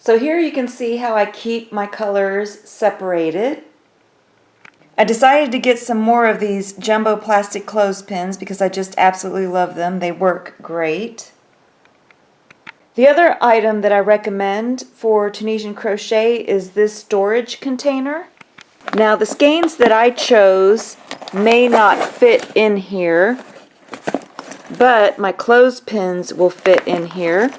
So here you can see how I keep my colors separated. I decided to get some more of these jumbo plastic clothespins because I just absolutely love them. They work great. The other item that I recommend for Tunisian crochet is this storage container. Now the skeins that I chose may not fit in here, but my clothespins will fit in here.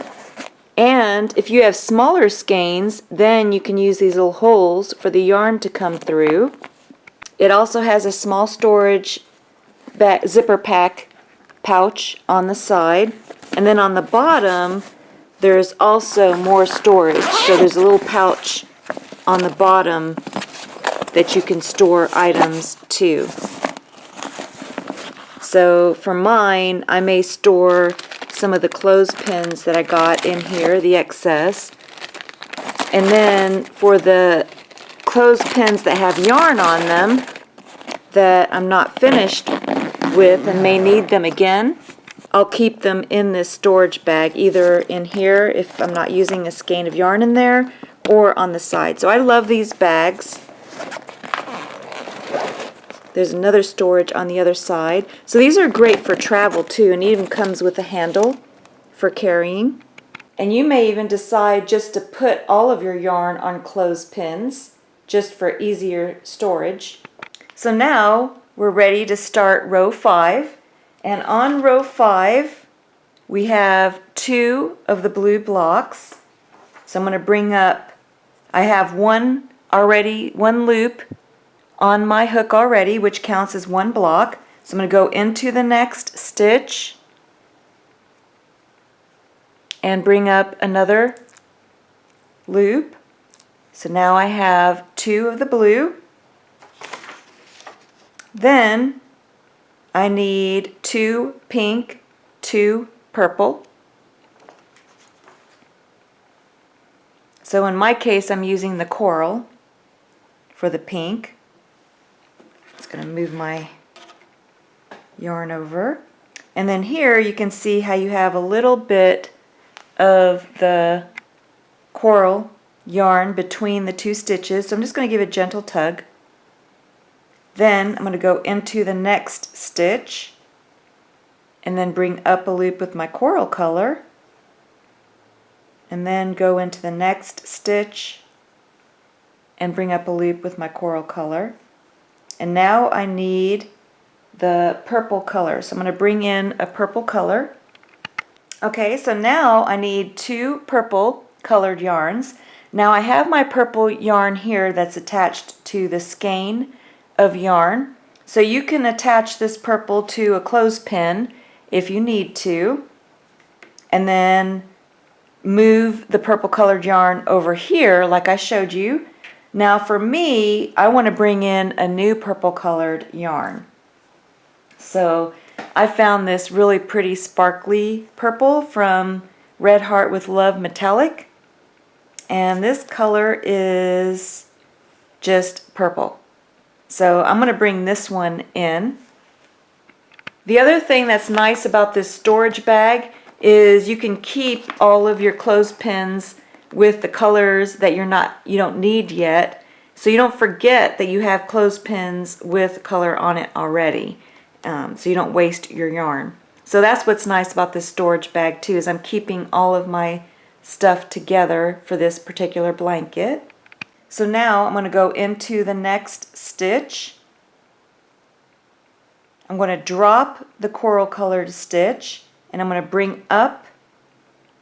And if you have smaller skeins, then you can use these little holes for the yarn to come through. It also has a small storage zipper pack pouch on the side. And then on the bottom, there's also more storage. So there's a little pouch on the bottom that you can store items to. So for mine, I may store some of the clothespins that I got in here, the excess. And then for the clothespins that have yarn on them that I'm not finished with and may need them again, I'll keep them in this storage bag, either in here if I'm not using a skein of yarn in there, or on the side. So I love these bags. There's another storage on the other side. So these are great for travel too, and it even comes with a handle for carrying. And you may even decide just to put all of your yarn on clothespins just for easier storage. So now we're ready to start row 5. And on row 5 we have 2 of the blue blocks. So I'm going to bring up, I have one loop on my hook already, which counts as one block. So I'm going to go into the next stitch and bring up another loop. So now I have 2 of the blue. Then I need 2 pink, 2 purple. So in my case, I'm using the coral for the pink. Just going to move my yarn over. And then here you can see how you have a little bit of the coral yarn between the 2 stitches. So I'm just going to give a gentle tug. Then I'm going to go into the next stitch and then bring up a loop with my coral color, and then go into the next stitch and bring up a loop with my coral color. And now I need the purple color, so I'm going to bring in a purple color. Okay, so now I need 2 purple colored yarns. Now I have my purple yarn here that's attached to the skein of yarn. So you can attach this purple to a clothespin if you need to, and then move the purple colored yarn over here like I showed you. Now for me, I want to bring in a new purple colored yarn. So I found this really pretty sparkly purple from Red Heart with Love Metallic, and this color is just purple. So I'm going to bring this one in. The other thing that's nice about this storage bag is you can keep all of your clothespins with the colors that you don't need yet, so you don't forget that you have clothespins with color on it already, so you don't waste your yarn. So that's what's nice about this storage bag too, is I'm keeping all of my stuff together for this particular blanket. So now I'm going to go into the next stitch. I'm going to drop the coral colored stitch, and I'm going to bring up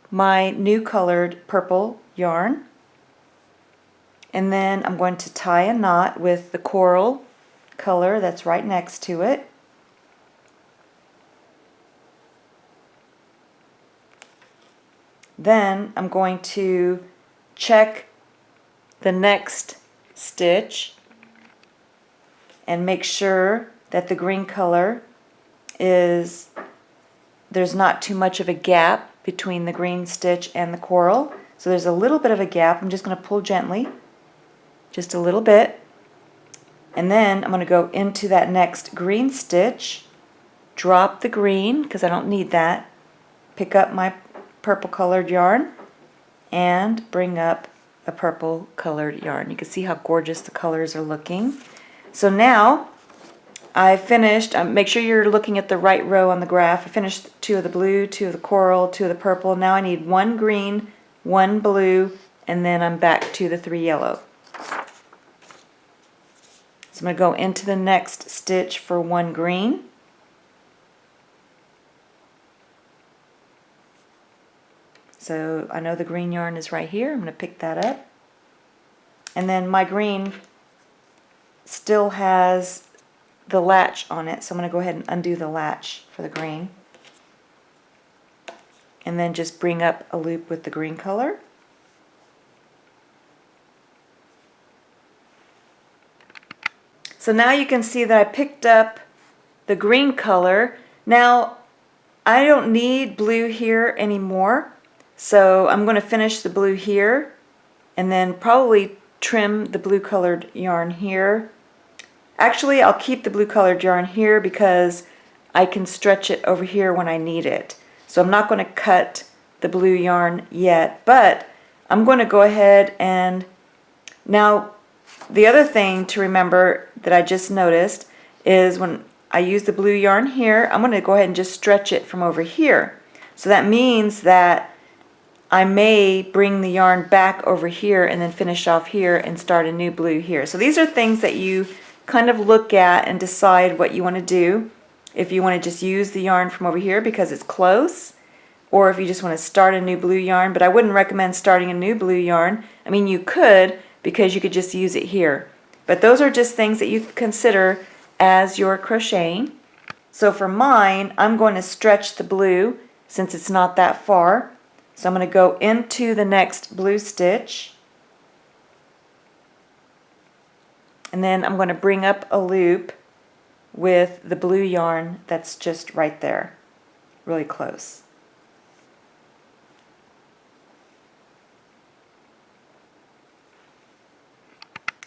my new colored purple yarn. And then I'm going to tie a knot with the coral color that's right next to it. Then I'm going to check the next stitch and make sure that the green color there's not too much of a gap between the green stitch and the coral. So there's a little bit of a gap. I'm just going to pull gently, just a little bit, and then I'm going to go into that next green stitch, drop the green because I don't need that, pick up my purple colored yarn, and bring up a purple colored yarn. You can see how gorgeous the colors are looking. So now I finished, make sure you're looking at the right row on the graph. I finished 2 of the blue, 2 of the coral, 2 of the purple. Now I need 1 green, 1 blue, and then I'm back to the 3 yellow. So I'm going to go into the next stitch for 1 green. So I know the green yarn is right here. I'm going to pick that up. And then my green still has the latch on it, so I'm going to go ahead and undo the latch for the green. And then just bring up a loop with the green color. So now you can see that I picked up the green color. Now I don't need blue here anymore, so I'm going to finish the blue here and then probably trim the blue colored yarn here. Actually, I'll keep the blue colored yarn here because I can stretch it over here when I need it. So I'm not going to cut the blue yarn yet, but I'm going to go ahead and now the other thing to remember that I just noticed is when I use the blue yarn here, I'm going to go ahead and just stretch it from over here. So that means that I may bring the yarn back over here and then finish off here and start a new blue here. So these are things that you kind of look at and decide what you want to do. If you want to just use the yarn from over here because it's close, or if you just want to start a new blue yarn. But I wouldn't recommend starting a new blue yarn. I mean, you could, because you could just use it here. But those are just things that you consider as you're crocheting. So for mine, I'm going to stretch the blue since it's not that far. So I'm going to go into the next blue stitch. And then I'm going to bring up a loop with the blue yarn that's just right there, really close.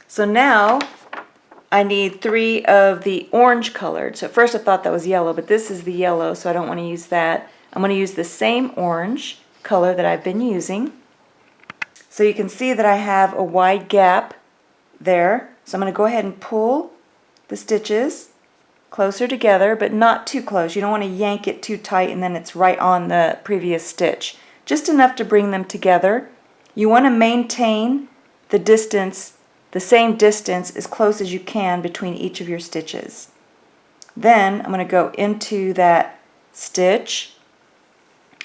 So now I need 3 of the orange colored. So at first I thought that was yellow, but this is the yellow, so I don't want to use that. I'm going to use the same orange color that I've been using. So you can see that I have a wide gap there. So I'm going to go ahead and pull the stitches closer together, but not too close. You don't want to yank it too tight and then it's right on the previous stitch. Just enough to bring them together. You want to maintain the distance, the same distance as close as you can between each of your stitches. Then I'm going to go into that stitch,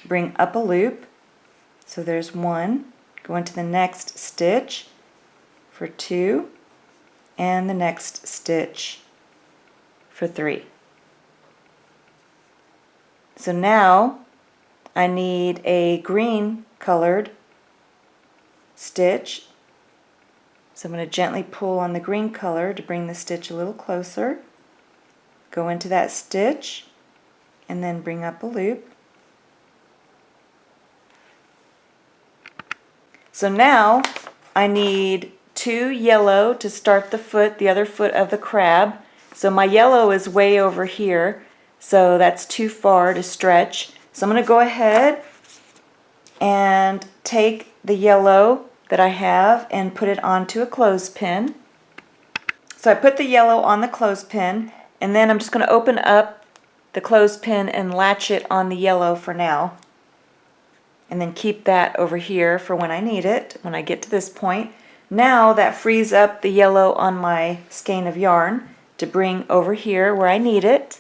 bring up a loop. So there's 1. Go into the next stitch for 2, and the next stitch for 3. So now I need a green colored stitch. So I'm going to gently pull on the green color to bring the stitch a little closer. Go into that stitch and then bring up a loop. So now I need 2 yellow to start the foot, the other foot of the crab. So my yellow is way over here, so that's too far to stretch. So I'm going to go ahead and take the yellow that I have and put it onto a clothespin. So I put the yellow on the clothespin, and then I'm just going to open up the clothespin and latch it on the yellow for now. And then keep that over here for when I need it, when I get to this point. Now that frees up the yellow on my skein of yarn to bring over here where I need it.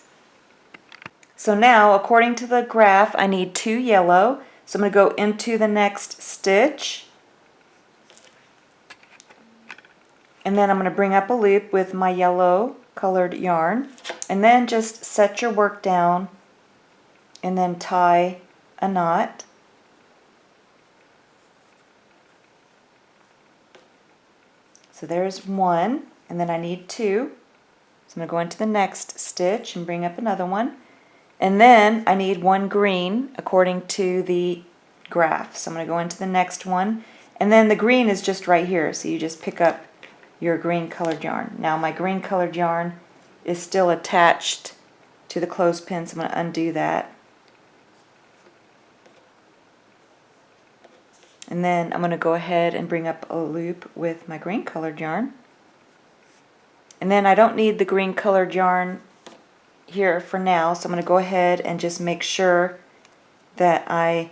So now, according to the graph, I need 2 yellow. So I'm going to go into the next stitch. And then I'm going to bring up a loop with my yellow colored yarn. And then just set your work down and then tie a knot. So there's 1, and then I need 2. So I'm going to go into the next stitch and bring up another one. And then I need 1 green according to the graph. So I'm going to go into the next one. And then the green is just right here, so you just pick up your green colored yarn. Now my green colored yarn is still attached to the clothespin, so I'm going to undo that. And then I'm going to go ahead and bring up a loop with my green colored yarn. And then I don't need the green colored yarn here for now, so I'm going to go ahead and just make sure that I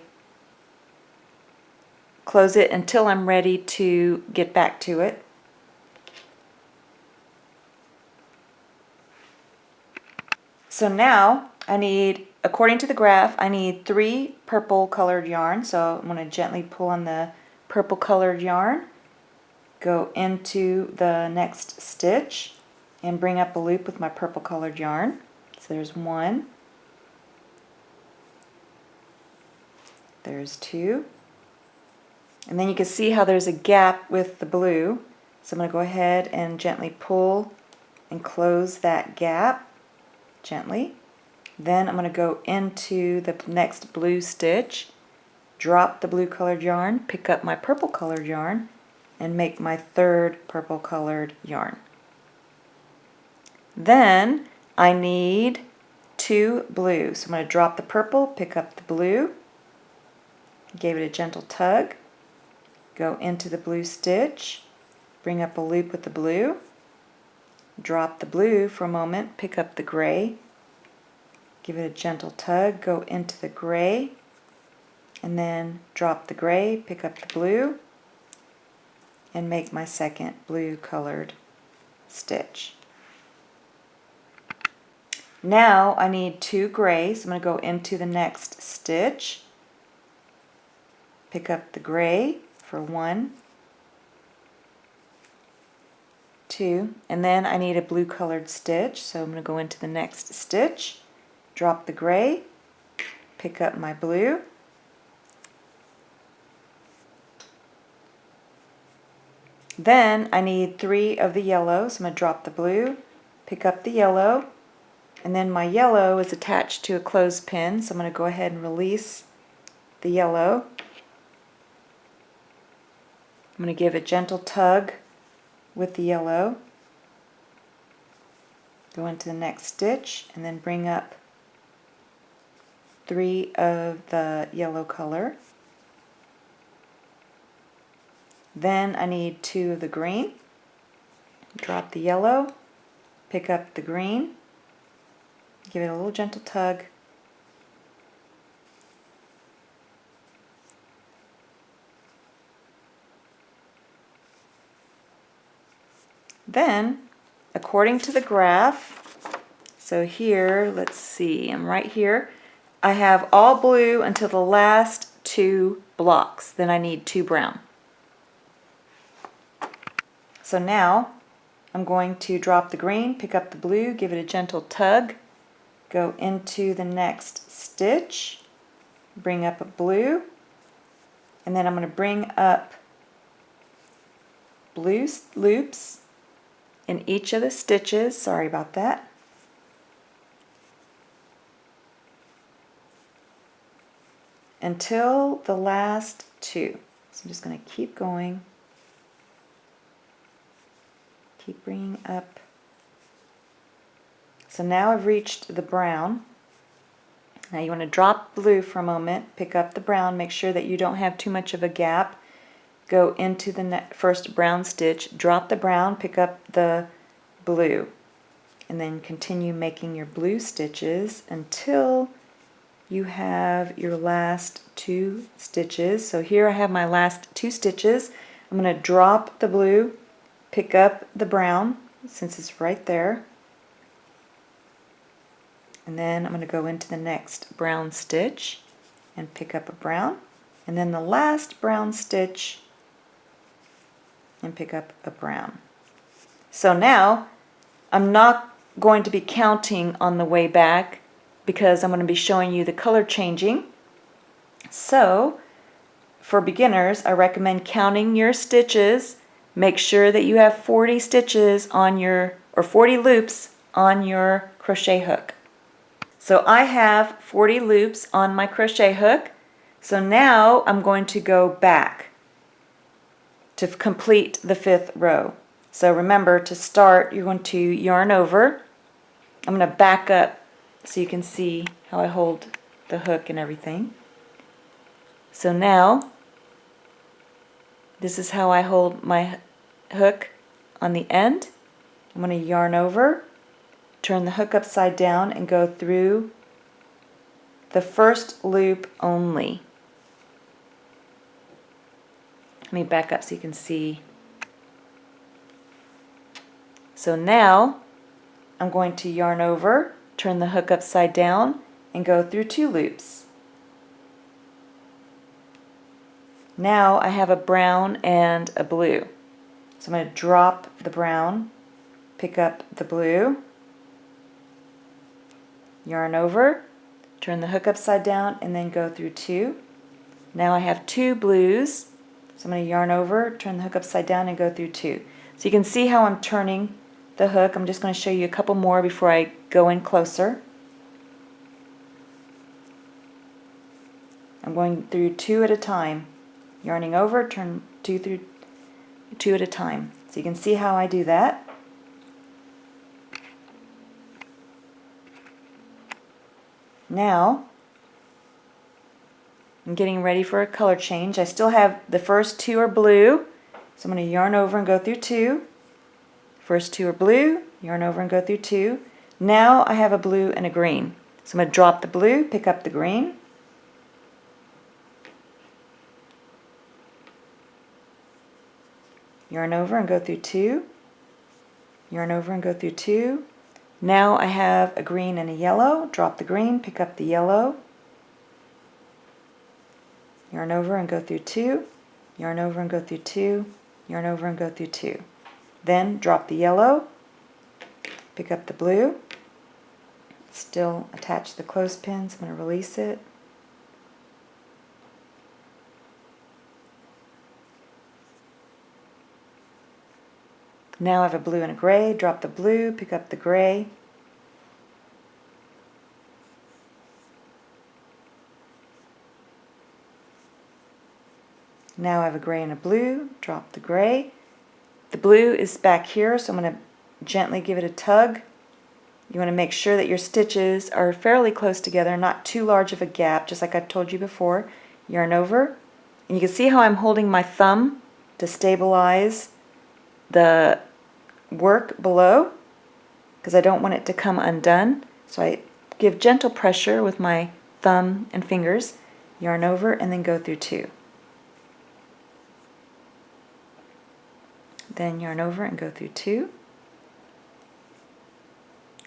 close it until I'm ready to get back to it. So now I need, according to the graph, I need 3 purple colored yarn. So I'm going to gently pull on the purple colored yarn, go into the next stitch, and bring up a loop with my purple colored yarn. So there's 1, there's 2, and then you can see how there's a gap with the blue. So I'm going to go ahead and gently pull and close that gap. Gently. Then I'm going to go into the next blue stitch, drop the blue colored yarn, pick up my purple colored yarn, and make my 3rd purple colored yarn. Then I need 2 blue. So I'm going to drop the purple, pick up the blue, give it a gentle tug, go into the blue stitch, bring up a loop with the blue, drop the blue for a moment, pick up the gray, give it a gentle tug, go into the gray, and then drop the gray, pick up the blue, and make my 2nd blue colored stitch. Now I need 2 grays. I'm going to go into the next stitch, pick up the gray for 1, 2, and then I need a blue colored stitch, so I'm going to go into the next stitch, drop the gray, pick up my blue, then I need 3 of the yellow, so I'm going to drop the blue, pick up the yellow, and then my yellow is attached to a clothespin, so I'm going to go ahead and release the yellow. I'm going to give a gentle tug with the yellow, go into the next stitch, and then bring up 3 of the yellow color. Then I need 2 of the green, drop the yellow, pick up the green, give it a little gentle tug, then according to the graph, so here, let's see, I'm right here, I have all blue until the last 2 blocks, then I need 2 brown. So now I'm going to drop the green, pick up the blue, give it a gentle tug, go into the next stitch, bring up a blue, and then I'm going to bring up blue loops in each of the stitches, sorry about that, until the last 2. So I'm just going to keep going, keep bringing up. So now I've reached the brown. Now you want to drop blue for a moment, pick up the brown, make sure that you don't have too much of a gap. Go into the first brown stitch, drop the brown, pick up the blue, and then continue making your blue stitches until you have your last 2 stitches. So here I have my last 2 stitches. I'm going to drop the blue, pick up the brown, since it's right there, and then I'm going to go into the next brown stitch and pick up a brown, and then the last brown stitch and pick up a brown. So now I'm not going to be counting on the way back because I'm going to be showing you the color changing. So for beginners, I recommend counting your stitches. Make sure that you have 40 stitches on your, or 40 loops on your crochet hook. So I have 40 loops on my crochet hook. So now I'm going to go back to complete the 5th row. So remember, to start, you're going to yarn over. I'm going to back up so you can see how I hold the hook and everything. So now This is how I hold my hook on the end. I'm going to yarn over, turn the hook upside down, and go through the first loop only. Let me back up so you can see. So now I'm going to yarn over, turn the hook upside down, and go through 2 loops. Now I have a brown and a blue. So I'm going to drop the brown, pick up the blue, yarn over, turn the hook upside down, and then go through 2. Now I have 2 blues, so I'm going to yarn over, turn the hook upside down, and go through 2. So you can see how I'm turning the hook. I'm just going to show you a couple more before I go in closer. I'm going through 2 at a time, yarning over, turn 2 through 2 at a time. So you can see how I do that. Now I'm getting ready for a color change. I still have the first 2 are blue, so I'm going to yarn over and go through 2. First 2 are blue, yarn over and go through 2. Now I have a blue and a green. So I'm going to drop the blue, pick up the green. Yarn over and go through 2. Yarn over and go through 2. Now I have a green and a yellow. Drop the green, pick up the yellow. Yarn over and go through 2. Yarn over and go through 2. Yarn over and go through 2. Then drop the yellow, pick up the blue. Still attach the clothespin, so I'm going to release it. Now I have a blue and a gray. Drop the blue, pick up the gray. Now I have a gray and a blue. Drop the gray. The blue is back here, so I'm going to gently give it a tug. You want to make sure that your stitches are fairly close together, not too large of a gap, just like I've told you before. Yarn over. And you can see how I'm holding my thumb to stabilize the work below, because I don't want it to come undone. So I give gentle pressure with my thumb and fingers, yarn over, and then go through 2. Then yarn over and go through 2.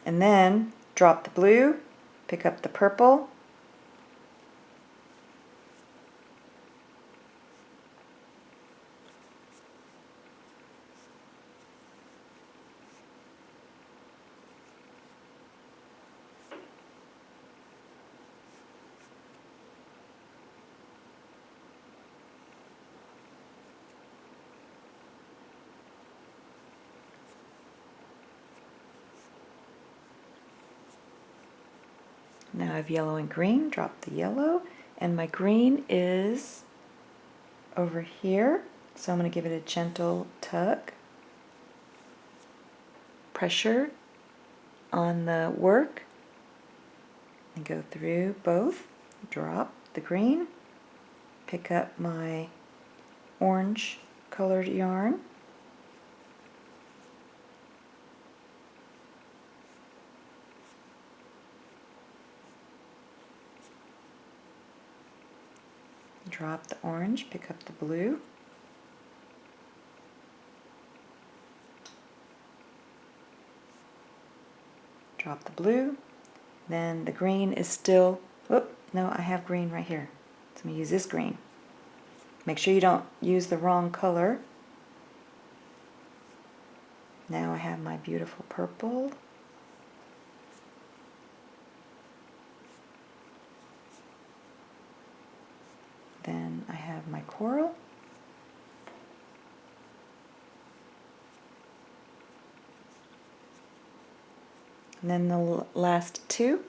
And then drop the blue, pick up the purple, now I have yellow and green. Drop the yellow, and my green is over here, so I'm going to give it a gentle tug, pressure on the work, and go through both. Drop the green, pick up my orange colored yarn, drop the orange, pick up the blue, drop the blue, then the green is still, whoop, no, I have green right here, so I'm going to use this green. Make sure you don't use the wrong color. Now I have my beautiful purple. Then I have my coral. And then the last 2.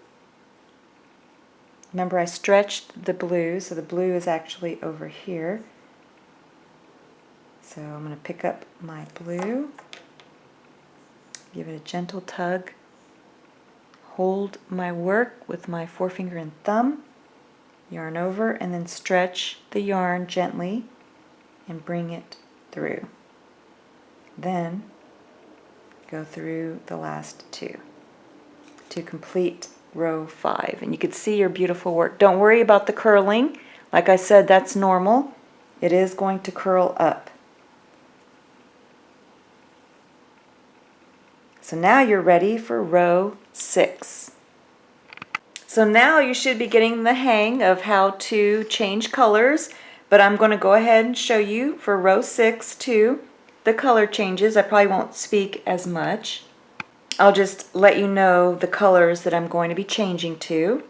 Remember, I stretched the blue, so the blue is actually over here. So I'm going to pick up my blue, give it a gentle tug, hold my work with my forefinger and thumb, yarn over, and then stretch the yarn gently and bring it through. Then go through the last two to complete row 5. And you can see your beautiful work. Don't worry about the curling. Like I said, that's normal. It is going to curl up. So now you're ready for row 6. So now you should be getting the hang of how to change colors, but I'm going to go ahead and show you for row 6 too the color changes. I probably won't speak as much. I'll just let you know the colors that I'm going to be changing to.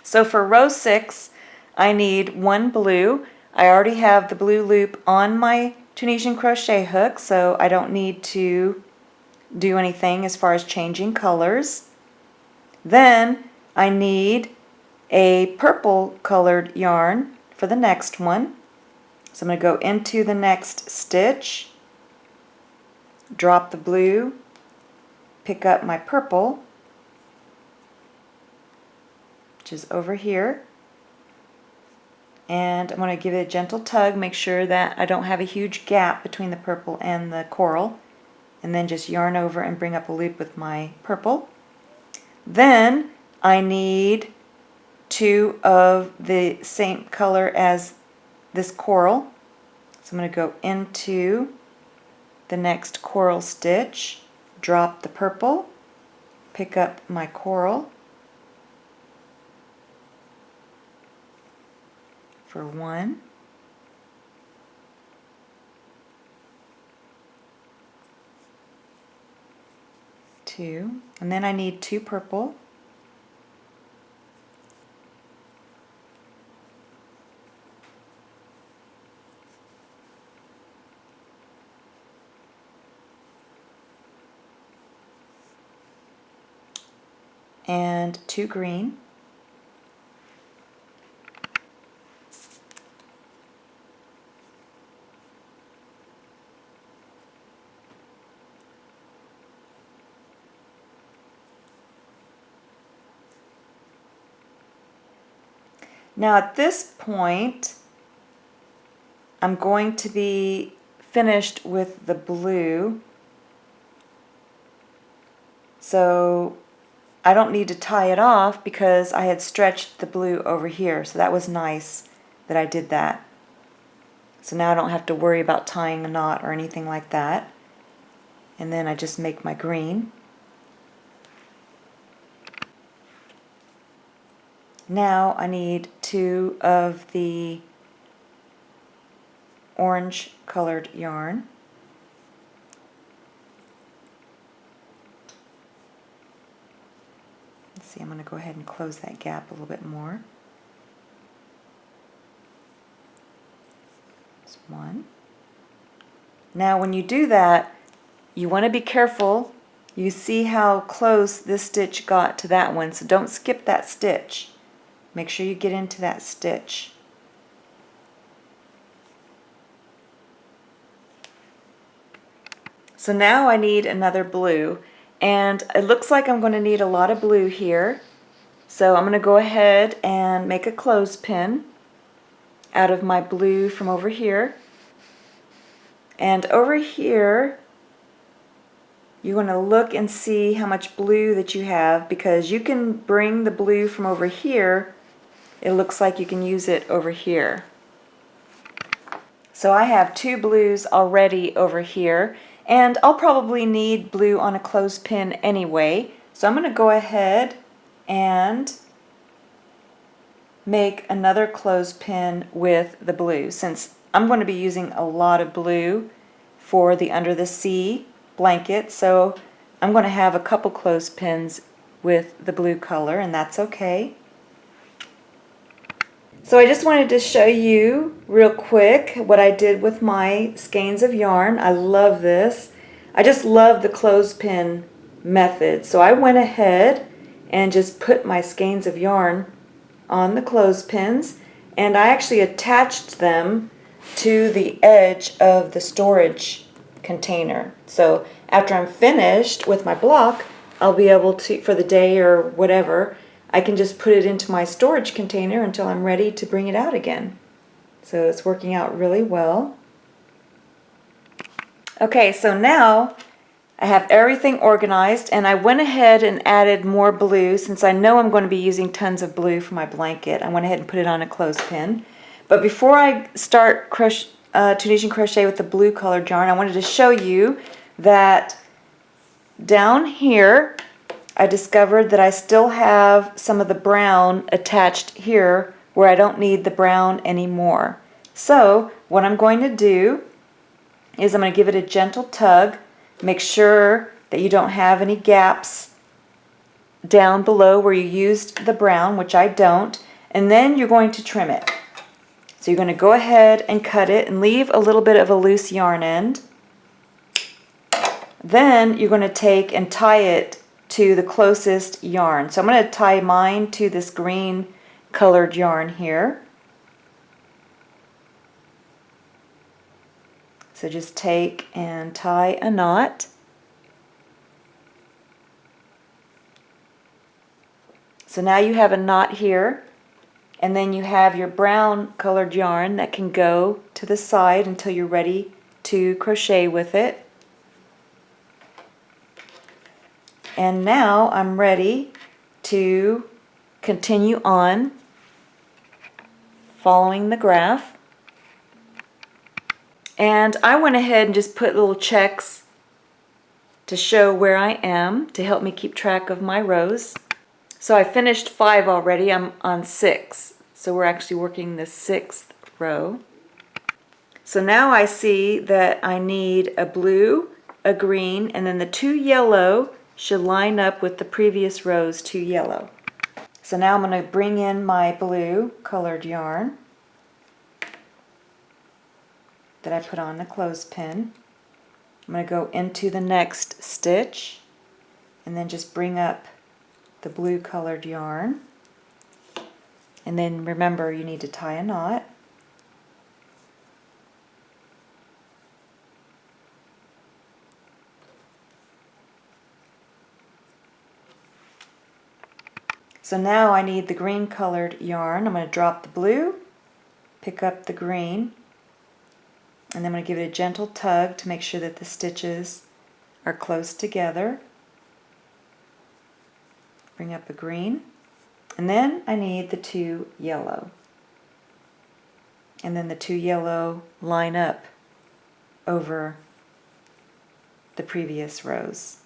So for row 6, I need 1 blue. I already have the blue loop on my Tunisian crochet hook, so I don't need to do anything as far as changing colors. Then I need a purple colored yarn for the next one. So I'm going to go into the next stitch, drop the blue, pick up my purple, which is over here, and I'm going to give it a gentle tug, make sure that I don't have a huge gap between the purple and the coral, and then just yarn over and bring up a loop with my purple. Then I need 2 of the same color as this coral, so I'm going to go into the next coral stitch, drop the purple, pick up my coral for 1, 2, and then I need 2 purple, and 2 green, now at this point I'm going to be finished with the blue, so I don't need to tie it off because I had stretched the blue over here, so that was nice that I did that. So now I don't have to worry about tying a knot or anything like that. And then I just make my green. Now I need 2 of the orange colored yarn. Let's see, I'm going to go ahead and close that gap a little bit more. That's 1. Now when you do that, you want to be careful. You see how close this stitch got to that one, so don't skip that stitch. Make sure you get into that stitch. So now I need another blue, and it looks like I'm going to need a lot of blue here. So I'm going to go ahead and make a clothespin out of my blue from over here. And over here, you want to look and see how much blue that you have, because you can bring the blue from over here. It looks like you can use it over here. So I have 2 blues already over here, and I'll probably need blue on a clothespin anyway. So I'm going to go ahead and make another clothespin with the blue, since I'm going to be using a lot of blue for the Under the Sea blanket. So I'm going to have a couple clothespins with the blue color, and that's okay. So I just wanted to show you real quick what I did with my skeins of yarn. I love this. I just love the clothespin method. So I went ahead and just put my skeins of yarn on the clothespins, and I actually attached them to the edge of the storage container. So after I'm finished with my block, I'll be able to, for the day or whatever, I can just put it into my storage container until I'm ready to bring it out again. So it's working out really well. Okay, so now I have everything organized, and I went ahead and added more blue since I know I'm going to be using tons of blue for my blanket. I went ahead and put it on a clothespin. But before I start Tunisian crochet with the blue colored yarn, I wanted to show you that down here I discovered that I still have some of the brown attached here where I don't need the brown anymore. So what I'm going to do is I'm going to give it a gentle tug. Make sure that you don't have any gaps down below where you used the brown, which I don't, and then you're going to trim it. So you're going to go ahead and cut it and leave a little bit of a loose yarn end. Then you're going to take and tie it to the closest yarn. So I'm going to tie mine to this green colored yarn here. So just take and tie a knot. So now you have a knot here, and then you have your brown colored yarn that can go to the side until you're ready to crochet with it. And now I'm ready to continue on following the graph. And I went ahead and just put little checks to show where I am to help me keep track of my rows. So I finished 5 already. I'm on 6. So we're actually working the 6th row. So now I see that I need a blue, a green, and then the 2 yellow should line up with the previous row's 2 yellow. So now I'm going to bring in my blue colored yarn that I put on the clothespin. I'm going to go into the next stitch and then just bring up the blue colored yarn. And then remember, you need to tie a knot. So now I need the green colored yarn. I'm going to drop the blue, pick up the green, and then I'm going to give it a gentle tug to make sure that the stitches are close together. Bring up the green, and then I need the 2 yellow. And then the 2 yellow line up over the previous rows.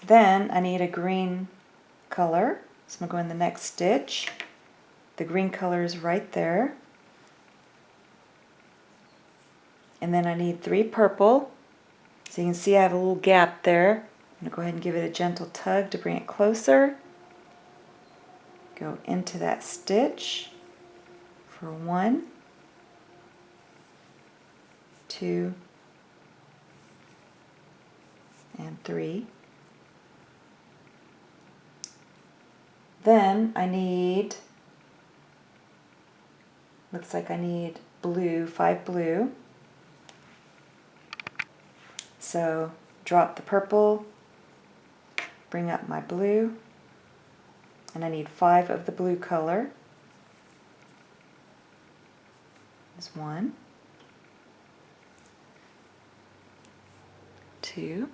Then I need a green color. So I'm going to go in the next stitch. The green color is right there. And then I need 3 purple. So you can see I have a little gap there. I'm going to go ahead and give it a gentle tug to bring it closer. Go into that stitch for 1, 2, and 3. Then I need, looks like I need blue, 5 blue. So drop the purple, bring up my blue, and I need 5 of the blue color. There's 1, 2,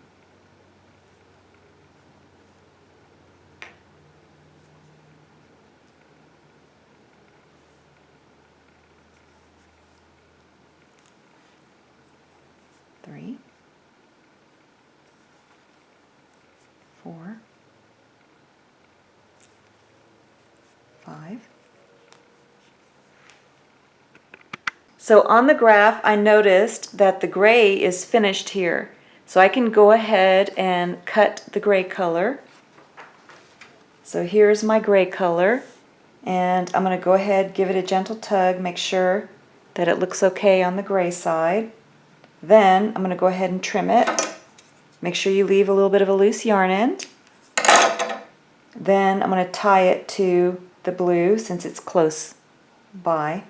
3, 4, 5. So on the graph I noticed that the gray is finished here. So I can go ahead and cut the gray color. So here's my gray color, and I'm going to go ahead, give it a gentle tug, make sure that it looks okay on the gray side. Then I'm going to go ahead and trim it. Make sure you leave a little bit of a loose yarn end. Then I'm going to tie it to the blue since it's close by.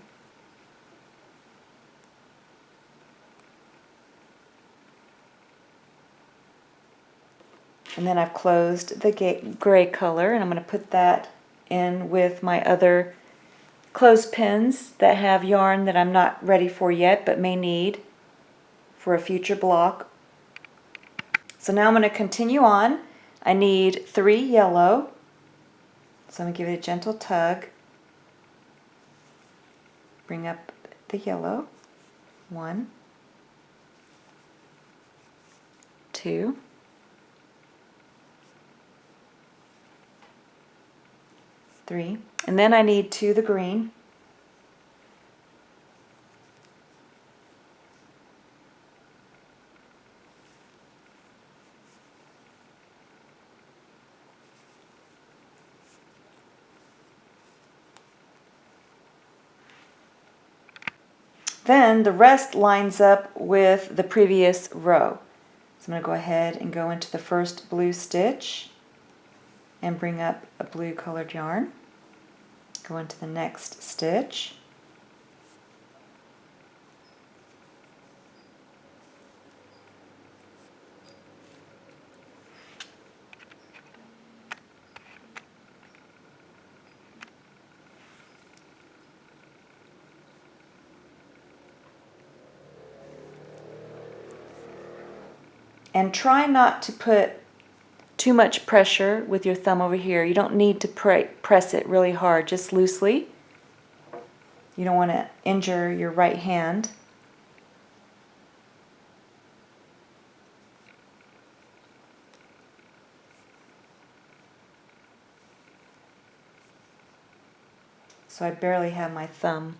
And then I've closed the gray color, and I'm going to put that in with my other clothespins that have yarn that I'm not ready for yet but may need for a future block. So now I'm going to continue on. I need 3 yellow, so I'm going to give it a gentle tug. Bring up the yellow. 1, 2, 3, and then I need 2 the green. Then the rest lines up with the previous row. So I'm going to go ahead and go into the first blue stitch and bring up a blue colored yarn. Go into the next stitch. And try not to put too much pressure with your thumb over here. You don't need to press it really hard, just loosely. You don't want to injure your right hand. So I barely have my thumb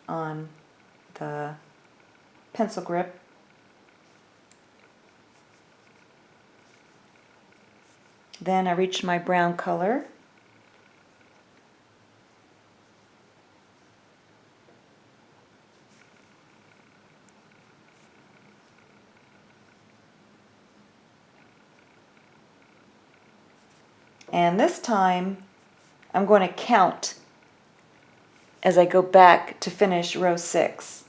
on the pencil grip. Then I reach my brown color. And this time I'm going to count as I go back to finish row 6.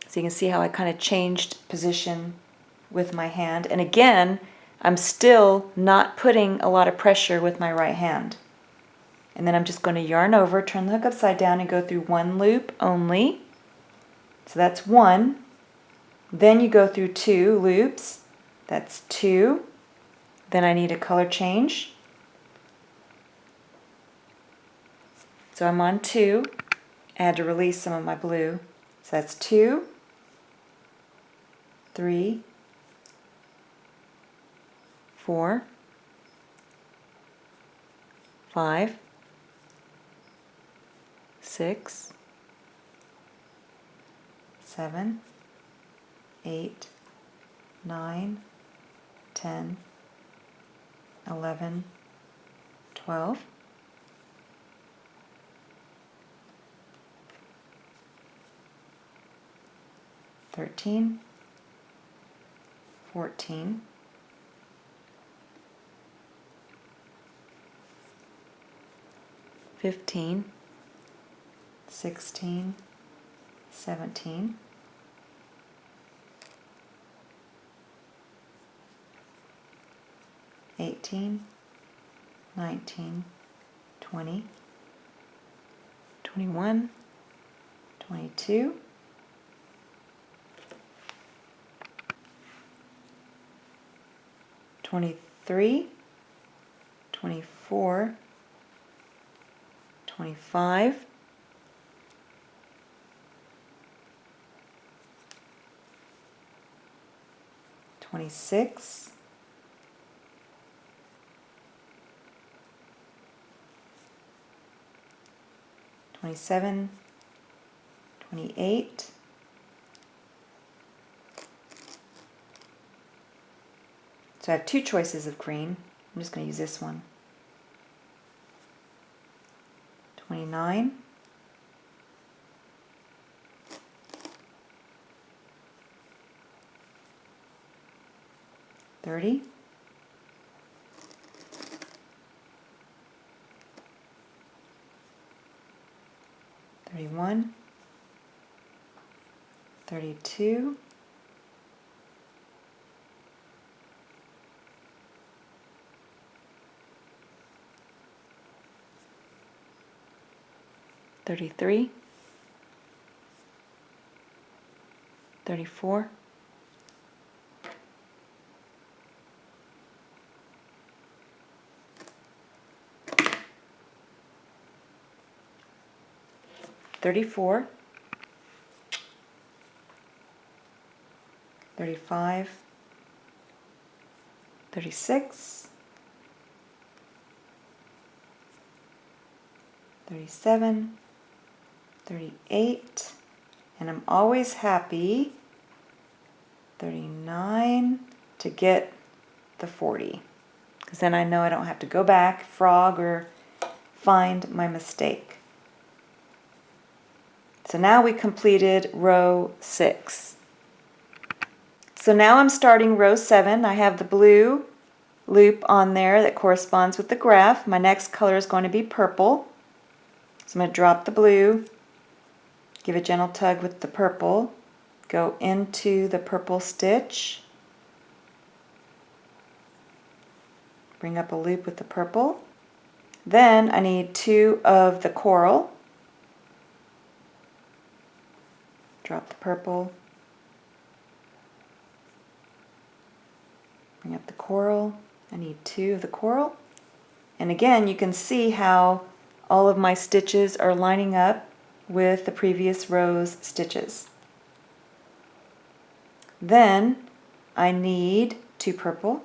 So you can see how I kind of changed position with my hand. And again, I'm still not putting a lot of pressure with my right hand. And then I'm just going to yarn over, turn the hook upside down, and go through 1 loop only. So that's 1. Then you go through 2 loops. That's 2. Then I need a color change. So I'm on 2. I had to release some of my blue. So that's 2, 3, 4, 5, 6, 7, 8, 9, 10, 11, 12, 13, 14, 15, 16, 17, 18, 19, 20, 21, 22, 23, 24, 25, 26, 27, 28, 'So I have 2 choices of green. I'm just going to use this one. 29, 30, 31, 32, 33, 33, 34, 34, 35, 36, 37, 38, and I'm always happy, 39, to get the 40, because then I know I don't have to go back, frog, or find my mistake. So now we completed row 6. So now I'm starting row 7. I have the blue loop on there that corresponds with the graph. My next color is going to be purple. So I'm going to drop the blue, give a gentle tug with the purple, go into the purple stitch, bring up a loop with the purple. Then I need 2 of the coral, drop the purple, bring up the coral. I need 2 of the coral. And again, you can see how all of my stitches are lining up with the previous row's stitches. Then I need 2 purple,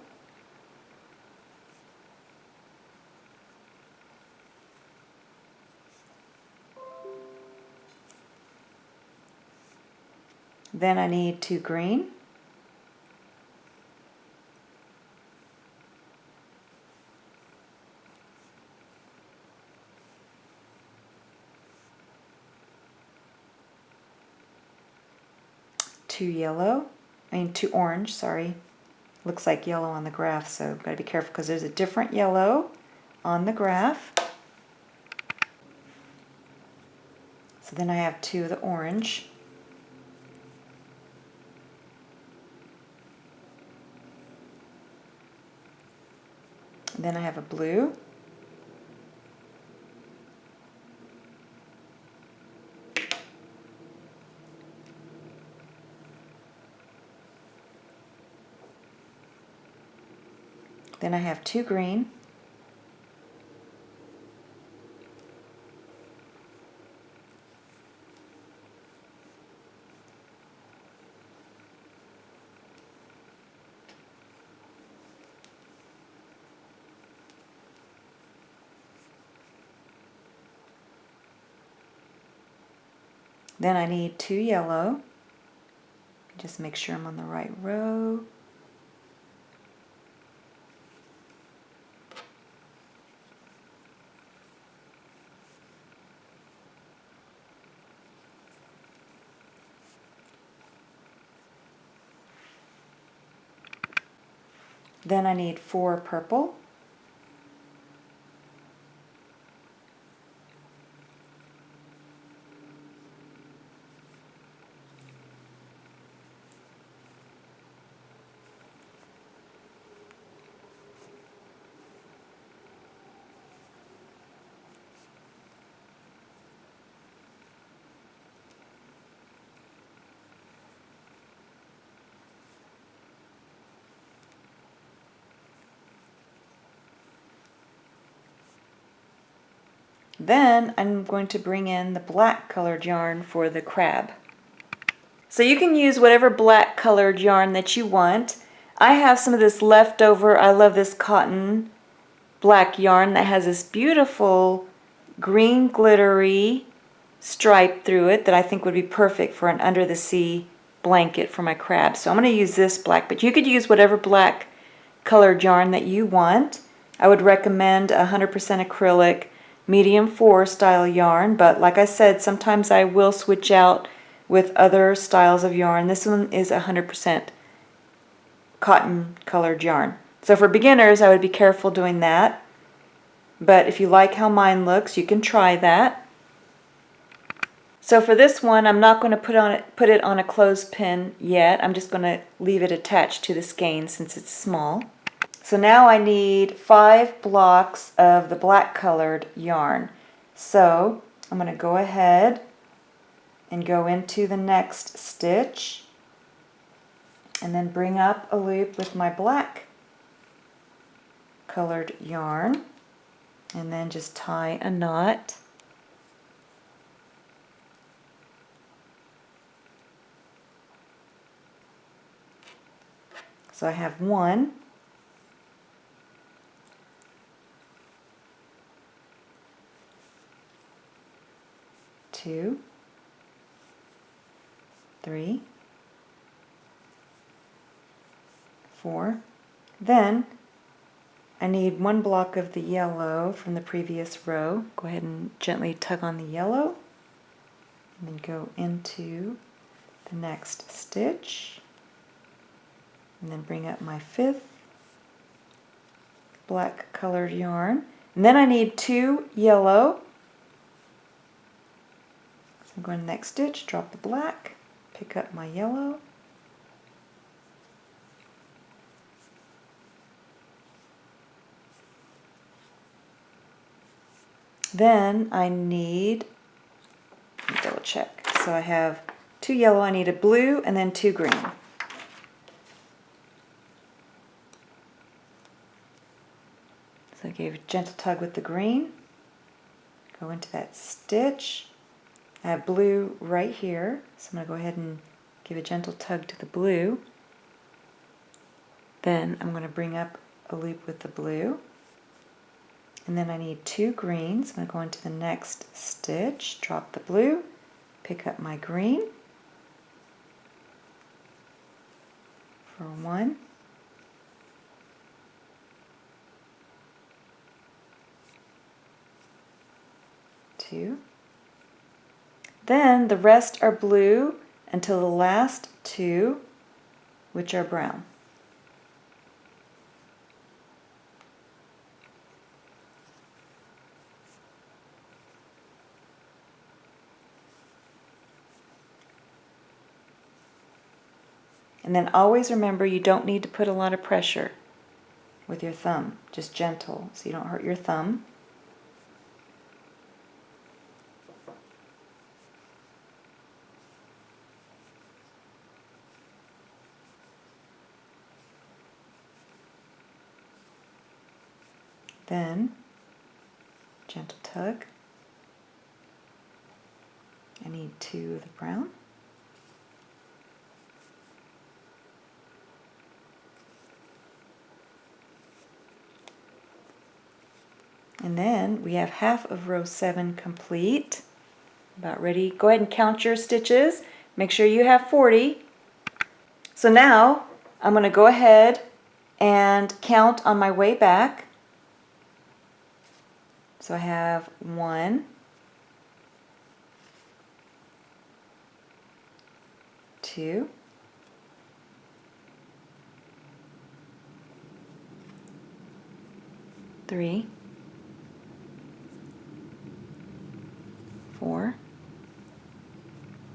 then I need 2 green, two orange, sorry. Looks like yellow on the graph, so gotta be careful because there's a different yellow on the graph. So then I have 2 of the orange. Then I have a blue. Then I have 2 green. Then I need 2 yellow. Just make sure I'm on the right row. Then I need 4 purple. Then I'm going to bring in the black colored yarn for the crab. So you can use whatever black colored yarn that you want. I have some of this leftover, I love this cotton black yarn that has this beautiful green glittery stripe through it that I think would be perfect for an under the sea blanket for my crab. So I'm going to use this black, but you could use whatever black colored yarn that you want. I would recommend 100% acrylic medium 4 style yarn, but like I said, sometimes I will switch out with other styles of yarn. This one is 100% cotton colored yarn. So for beginners, I would be careful doing that. But if you like how mine looks, you can try that. So for this one, I'm not going to put it on a clothespin yet. I'm just going to leave it attached to the skein since it's small. So now I need 5 blocks of the black colored yarn. So I'm going to go ahead and go into the next stitch and then bring up a loop with my black colored yarn and then just tie a knot. So I have 1, 2, 3, 4. Then I need 1 block of the yellow from the previous row. Go ahead and gently tug on the yellow and then go into the next stitch and then bring up my 5th black colored yarn. And then I need 2 yellow. So I'm going to the next stitch, drop the black, pick up my yellow, then I need, let me double check, so I have 2 yellow, I need a blue and then 2 green. So I gave a gentle tug with the green, go into that stitch, I have blue right here, so I'm going to go ahead and give a gentle tug to the blue. Then I'm going to bring up a loop with the blue. And then I need 2 greens. I'm going to go into the next stitch, drop the blue, pick up my green for 1, 2. Then the rest are blue until the last 2, which are brown. And then always remember you don't need to put a lot of pressure with your thumb, just gentle so you don't hurt your thumb. Then gentle tug. I need 2 of the brown. And then we have half of row 7 complete. About ready. Go ahead and count your stitches. Make sure you have 40. So now I'm going to go ahead and count on my way back. So I have 1, 2, 3, 4,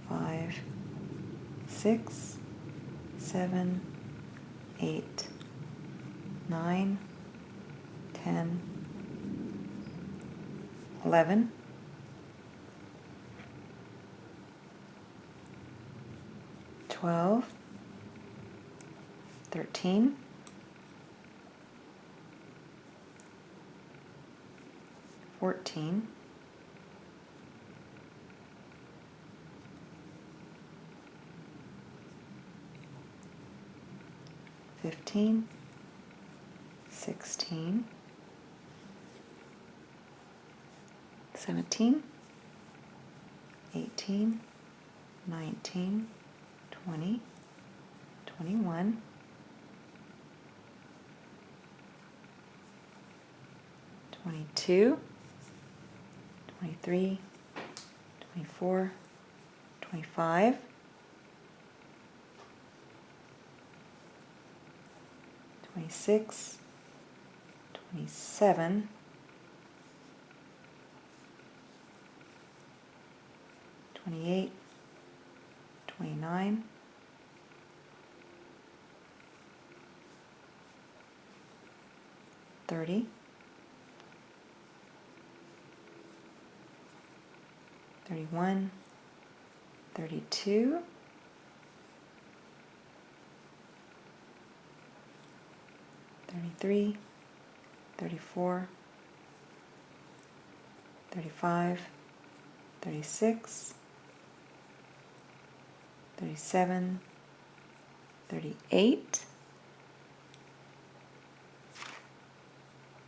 5, 6, 7, 8, 9, 10, 11, 12, 13, 14, 15, 16, 17, 18, 19, 20, 21, 22, 23, 24, 25, 26, 27, 28, 29, 30, 31, 32, 33, 34, 35, 36, 37, 38,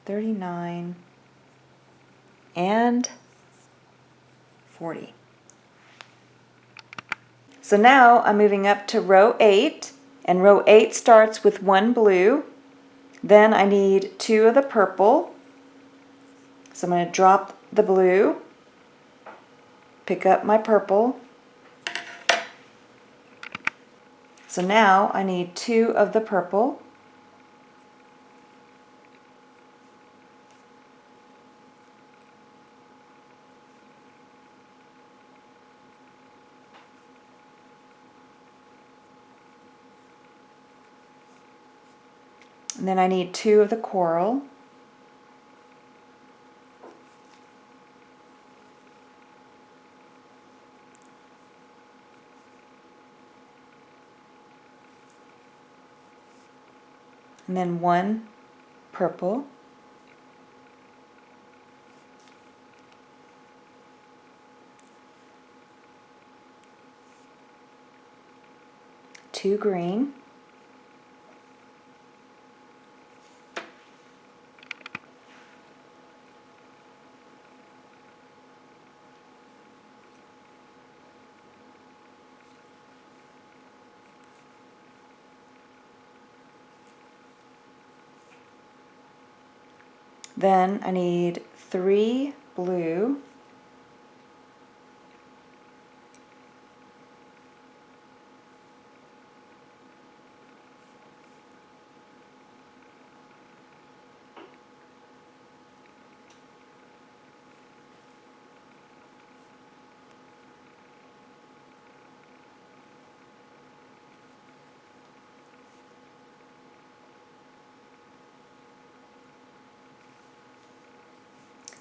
39, and 40. So now I'm moving up to row 8, and row 8 starts with 1 blue. Then I need 2 of the purple. So I'm going to drop the blue, pick up my purple. So now I need 2 of the purple. And then I need 2 of the coral. And then 1 purple. Two green. Then I need 3 blue.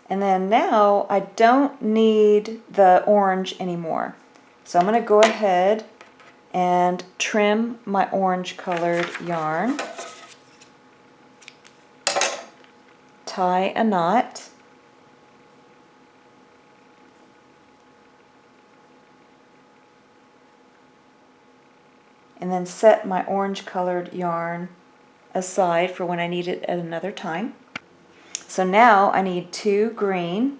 And then now I don't need the orange anymore. So I'm going to go ahead and trim my orange colored yarn. Tie a knot. And then set my orange colored yarn aside for when I need it at another time. So now I need 2 green.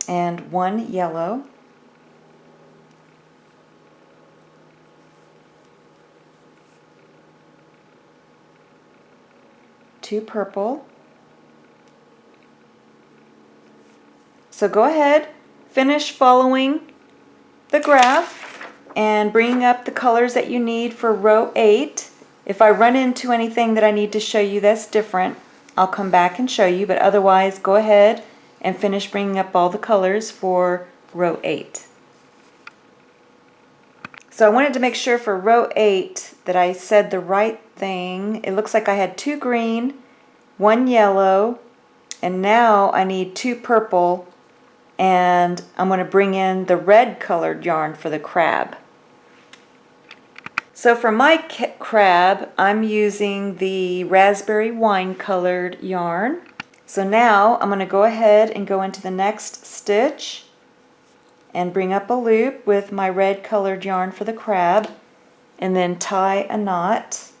And 1 yellow. Two purple. So go ahead, finish following the graph and bring up the colors that you need for row 8. If I run into anything that I need to show you that's different, I'll come back and show you, but otherwise go ahead and finish bringing up all the colors for row 8. So I wanted to make sure for row 8 that I said the right thing. It looks like I had 2 green, 1 yellow, and now I need 2 purple, and I'm going to bring in the red colored yarn for the crab. So for my crab, I'm using the raspberry wine colored yarn. So now I'm going to go ahead and go into the next stitch and bring up a loop with my red colored yarn for the crab, and then tie a knot.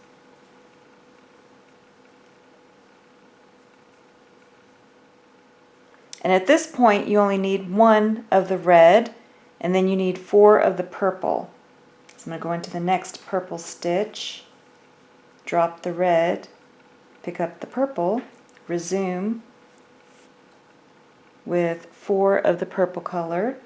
And at this point you only need 1 of the red, and then you need 4 of the purple. So I'm going to go into the next purple stitch, drop the red, pick up the purple, resume with 4 of the purple color,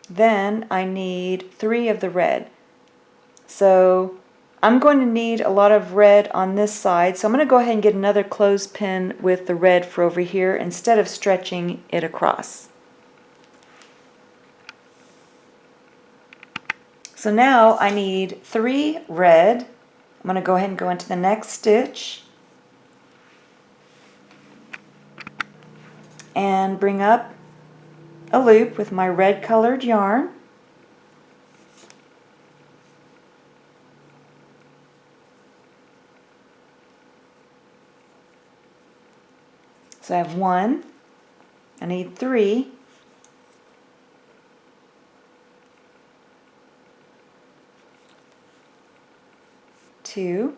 Then I need 3 of the red. So I'm going to need a lot of red on this side, so I'm going to go ahead and get another clothespin with the red for over here instead of stretching it across. So now I need 3 red. I'm going to go ahead and go into the next stitch and bring up a loop with my red colored yarn. So I have 1, I need 3, 2,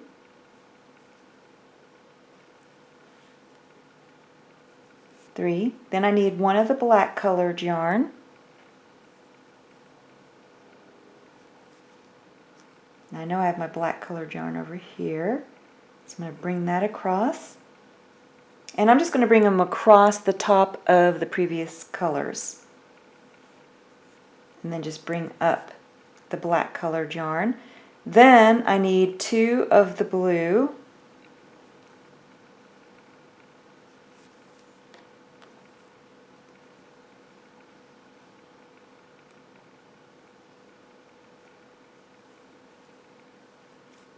3. Then I need 1 of the black colored yarn. Now I know I have my black colored yarn over here, so I'm going to bring that across. And I'm just going to bring them across the top of the previous colors. And then just bring up the black colored yarn. Then I need 2 of the blue.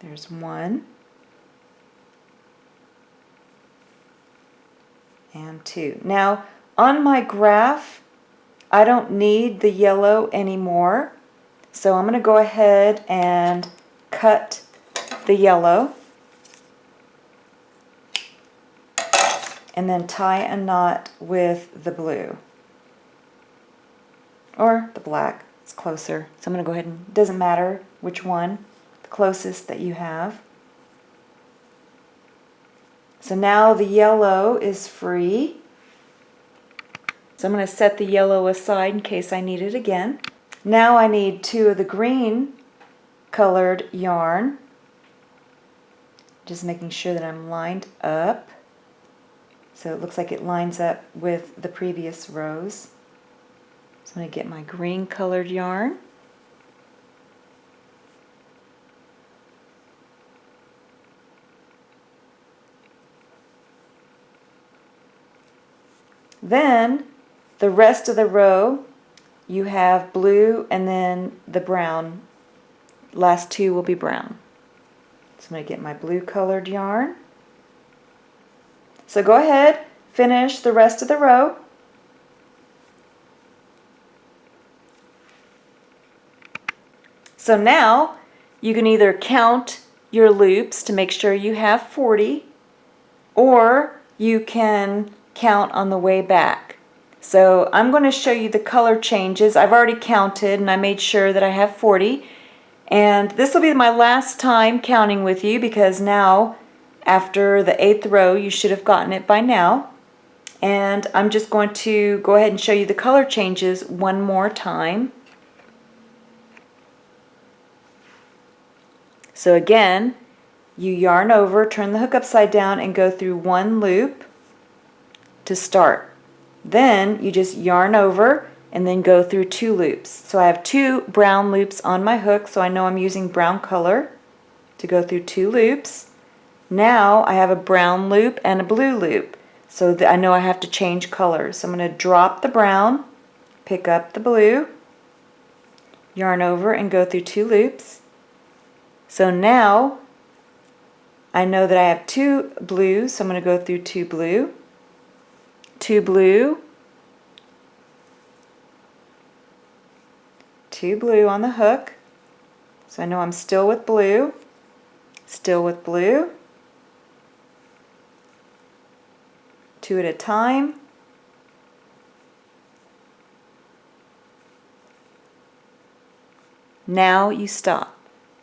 There's 1. And 2. Now on my graph I don't need the yellow anymore, so I'm going to go ahead and cut the yellow and then tie a knot with the blue or the black. It's closer, so I'm going to go ahead and, it doesn't matter which one, the closest that you have. So now the yellow is free. So I'm going to set the yellow aside in case I need it again. Now I need 2 of the green colored yarn. Just making sure that I'm lined up. So it looks like it lines up with the previous rows. So I'm going to get my green colored yarn. Then the rest of the row you have blue and then the brown. Last 2 will be brown. So I'm going to get my blue colored yarn. So go ahead, finish the rest of the row. So now you can either count your loops to make sure you have 40, or you can count on the way back. So I'm going to show you the color changes. I've already counted and I made sure that I have 40, and this will be my last time counting with you because now after the 8th row you should have gotten it by now. And I'm just going to go ahead and show you the color changes one more time. So again, you yarn over, turn the hook upside down and go through 1 loop to start. Then you just yarn over and then go through 2 loops. So I have 2 brown loops on my hook, so I know I'm using brown color to go through 2 loops. Now I have a brown loop and a blue loop, so that I know I have to change colors. So I'm going to drop the brown, pick up the blue, yarn over and go through 2 loops. So now I know that I have 2 blues, so I'm going to go through 2 blue, 2 blue, 2 blue on the hook. So I know I'm still with blue, 2 at a time. Now you stop.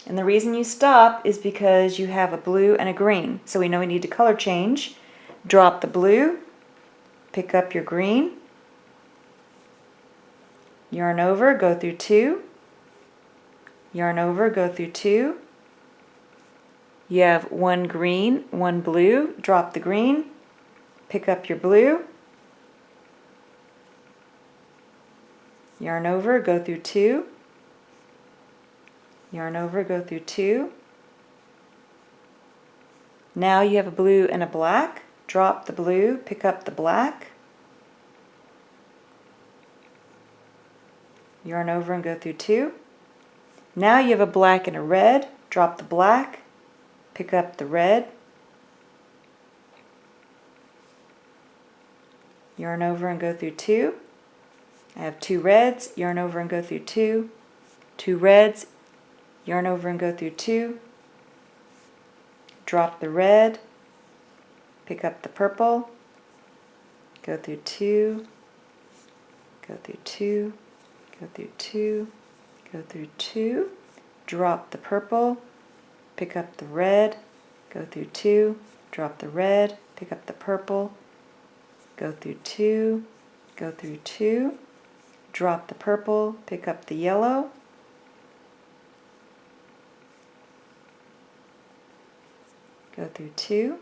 And the reason you stop is because you have a blue and a green. So we know we need to color change. Drop the blue, pick up your green, yarn over, go through 2, yarn over, go through 2. You have 1 green, 1 blue, drop the green, pick up your blue, yarn over, go through 2, yarn over, go through 2. Now you have a blue and a black. Drop the blue, pick up the black, yarn over and go through 2. Now you have a black and a red. Drop the black, pick up the red, yarn over and go through 2. I have 2 reds, yarn over and go through 2. 2 reds, yarn over and go through 2. Drop the red, pick up the purple, go through 2, go through 2, go through 2, go through 2, drop the purple, pick up the red, go through 2, drop the red, pick up the purple, go through 2, go through 2, drop the purple, pick up the yellow, go through 2,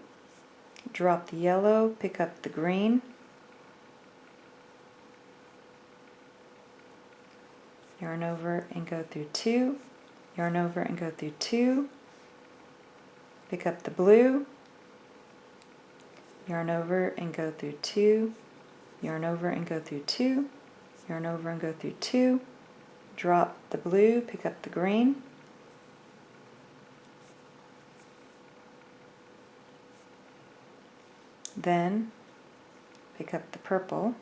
drop the yellow, pick up the green, yarn over and go through 2, yarn over and go through 2, pick up the blue, yarn over and go through 2, yarn over and go through 2, yarn over and go through 2, drop the blue, pick up the green, then pick up the purple,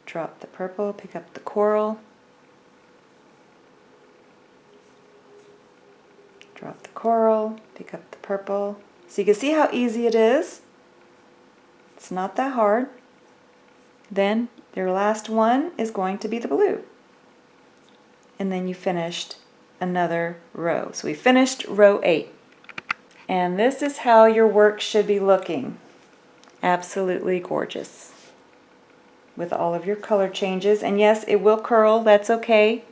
drop the purple, pick up the coral, drop the coral, pick up the purple. So you can see how easy it is. It's not that hard. Then your last one is going to be the blue. And then you finished another row. So we finished row 8. And this is how your work should be looking. Absolutely gorgeous. With all of your color changes. And yes, it will curl. That's okay.